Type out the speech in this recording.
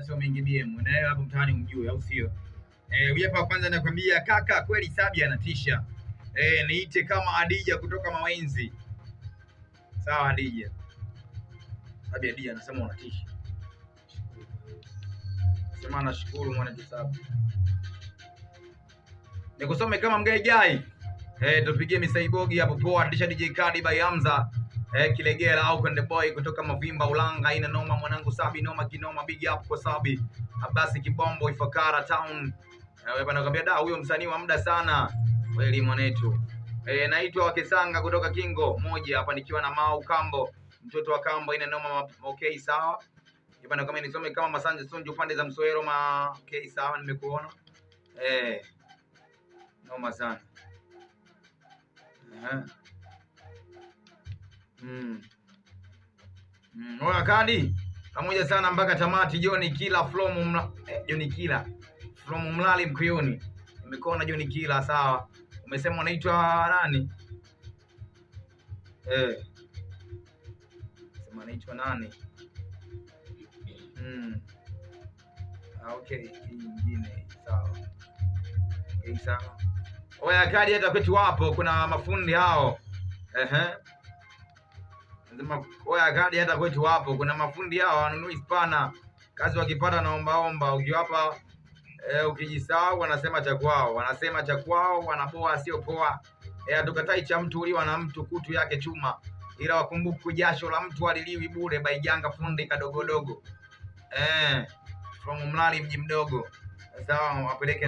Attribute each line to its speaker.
Speaker 1: sio mengi BM. Na wewe hapo mtaani umjue au sio? Huyu hapa kwanza nakwambia kaka kweli Sabi anatisha. Niite kama Adija kutoka Mawenzi. Sawa Adija. Sabi Adija anasema unatisha. Sema nashukuru mwana Sabi. Nikusome kama mgaigai. Tupigie misaibogi hapo poa, atisha DJ Kadi by Hamza. Kilegela au Konde Boy kutoka Mavimba Ulanga, ina noma mwanangu Sabi, noma kinoma, big up kwa Sabi. Abasi Kibombo Ifakara Town. Wewe bana nakwambia da huyo msanii wa muda sana. Kweli mwanetu. Naitwa Wakesanga kutoka Kingo moja hapa nikiwa na Mau Kambo. Mtoto wa Kambo, ina noma, okay sawa. Bana kama nisome kama Masanje Sonjo pande za Msoero okay sawa, nimekuona. Noma sana. Oya Kadi pamoja sana mpaka tamati. John Kila from Mlali Mkuyuni. Nimekuona John Kila sawa. Umesema unaitwa nani? Sema unaitwa nani? Okay, nyingine sawa. Okay sawa. Oya Kadi hata kwetu wapo kuna mafundi hao. Oya Kadi hata kwetu wapo kuna mafundi hao wanunui spana. Kazi wakipata naomba ukiwapa ukijisahau wanasema cha kwao, wanapoa sio poa. Tukatai cha mtu uliwa na mtu kutu yake chuma. Ila wakumbuku jasho la mtu aliliwi bure baijanga fundi kadogodogo. From Mlali mji mdogo. Sawa wapeleke